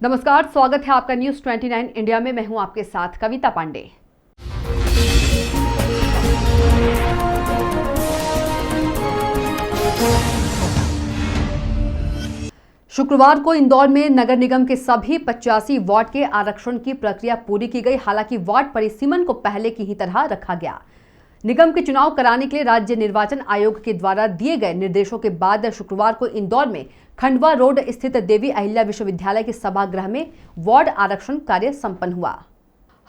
नमस्कार, स्वागत है आपका न्यूज 29 इंडिया में। मैं हूं आपके साथ कविता पांडे। शुक्रवार को इंदौर में नगर निगम के सभी 85 वार्ड के आरक्षण की प्रक्रिया पूरी की गई। हालांकि वार्ड परिसीमन को पहले की ही तरह रखा गया। निगम के चुनाव कराने के लिए राज्य निर्वाचन आयोग के द्वारा दिए गए निर्देशों के बाद शुक्रवार को इंदौर में खंडवा रोड स्थित देवी अहिल्या विश्वविद्यालय के सभागृह में वार्ड आरक्षण कार्य संपन्न हुआ।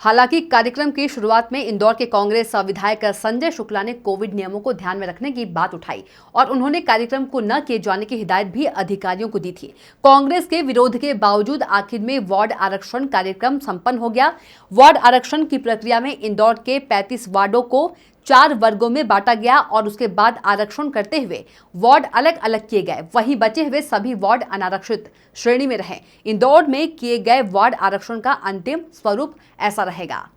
हालांकि कार्यक्रम की शुरुआत में इंदौर के कांग्रेस विधायक संजय शुक्ला ने कोविड नियमों को ध्यान में रखने की बात उठाई और उन्होंने कार्यक्रम को न किए जाने की हिदायत भी अधिकारियों को दी थी। कांग्रेस के विरोध के बावजूद आखिर में वार्ड आरक्षण कार्यक्रम संपन्न हो गया। वार्ड आरक्षण की प्रक्रिया में इंदौर के 35 वार्डों को 4 वर्गों में बांटा गया और उसके बाद आरक्षण करते हुए वार्ड अलग अलग किए गए। वहीं बचे हुए सभी वार्ड अनारक्षित श्रेणी में रहे। इंदौर में किए गए वार्ड आरक्षण का अंतिम स्वरूप ऐसा रहेगा।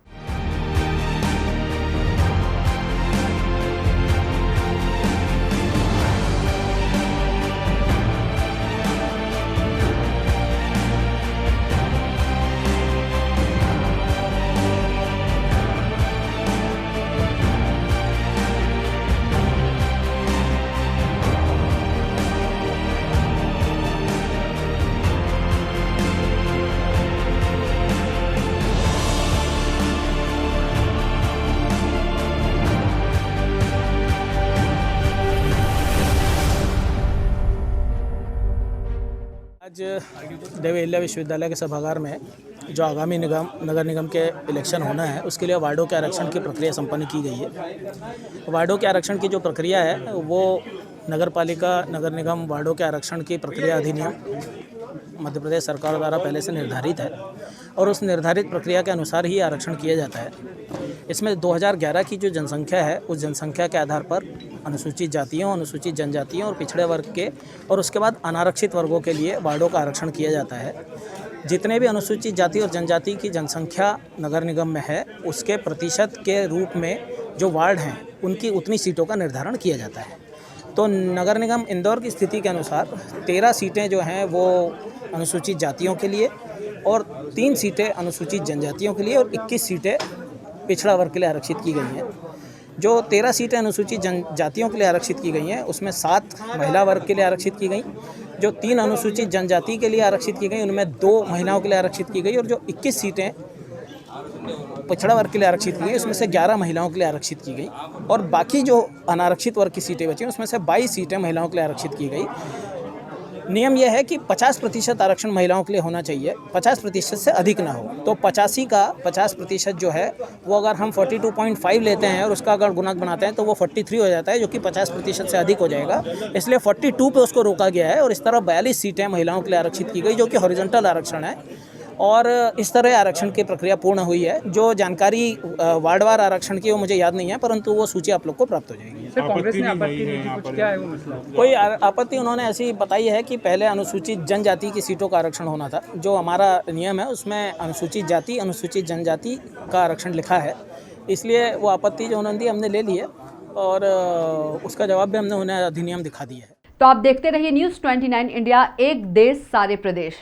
आज देवी अहिल्या विश्वविद्यालय के सभागार में जो आगामी नगर निगम के इलेक्शन होना है उसके लिए वार्डों के आरक्षण की प्रक्रिया संपन्न की गई है। वार्डों के आरक्षण की जो प्रक्रिया है वो नगर पालिका नगर निगम वार्डों के आरक्षण की प्रक्रिया अधिनियम मध्य प्रदेश सरकार द्वारा पहले से निर्धारित है और उस निर्धारित प्रक्रिया के अनुसार ही आरक्षण किया जाता है। इसमें 2011 की जो जनसंख्या है उस जनसंख्या के आधार पर अनुसूचित जातियों, अनुसूचित जनजातियों और पिछड़े वर्ग के और उसके बाद अनारक्षित वर्गों के लिए वार्डों का आरक्षण किया जाता है। जितने भी अनुसूचित जाति और जनजाति की जनसंख्या नगर निगम में है उसके प्रतिशत के रूप में जो वार्ड हैं उनकी उतनी सीटों का निर्धारण किया जाता है। तो नगर निगम इंदौर की स्थिति के अनुसार 13 सीटें जो हैं वो अनुसूचित जातियों के लिए और 3 सीटें अनुसूचित जनजातियों के लिए और 21 सीटें पिछड़ा वर्ग के लिए आरक्षित की गई हैं। जो 13 सीटें अनुसूचित जनजातियों के लिए आरक्षित की गई हैं उसमें 7 महिला वर्ग के लिए आरक्षित की गई। जो 3 अनुसूचित जनजाति के लिए आरक्षित की गई उनमें 2 महिलाओं के लिए आरक्षित की गई और जो 21 सीटें पिछड़ा वर्ग के लिए आरक्षित की गई उसमें से 11 महिलाओं के लिए आरक्षित की गई और बाकी जो अनारक्षित वर्ग की सीटें बची उसमें से 22 सीटें महिलाओं के लिए आरक्षित की गई। नियम यह है कि 50% आरक्षण महिलाओं के लिए होना चाहिए, 50% से अधिक ना हो। तो 85 का 50% जो है वो अगर हम 42.5 लेते हैं और उसका अगर गुणक बनाते हैं तो वो 43 हो जाता है, जो कि 50% से अधिक हो जाएगा। इसलिए 42 पे उसको रोका गया है और इस तरह 42 सीटें महिलाओं के लिए आरक्षित की गई जो कि हॉरिजॉन्टल आरक्षण है और इस तरह आरक्षण की प्रक्रिया पूर्ण हुई है। जो जानकारी वार्डवार आरक्षण की वो मुझे याद नहीं है, परंतु वो सूची आप लोग को प्राप्त हो जाएगी। सर, कांग्रेस ने आपत्ति दी थी, कुछ क्या है वो मसला? कोई आपत्ति उन्होंने ऐसी बताई है कि पहले अनुसूचित जनजाति की सीटों का आरक्षण होना था। जो हमारा नियम है उसमें अनुसूचित जाति, अनुसूचित जनजाति का आरक्षण लिखा है, इसलिए वो आपत्ति जो उन्होंने दी हमने ले ली है और उसका जवाब भी हमने उन्हें अधिनियम दिखा दिया है। तो आप देखते रहिए न्यूज 29 इंडिया, एक देश सारे प्रदेश।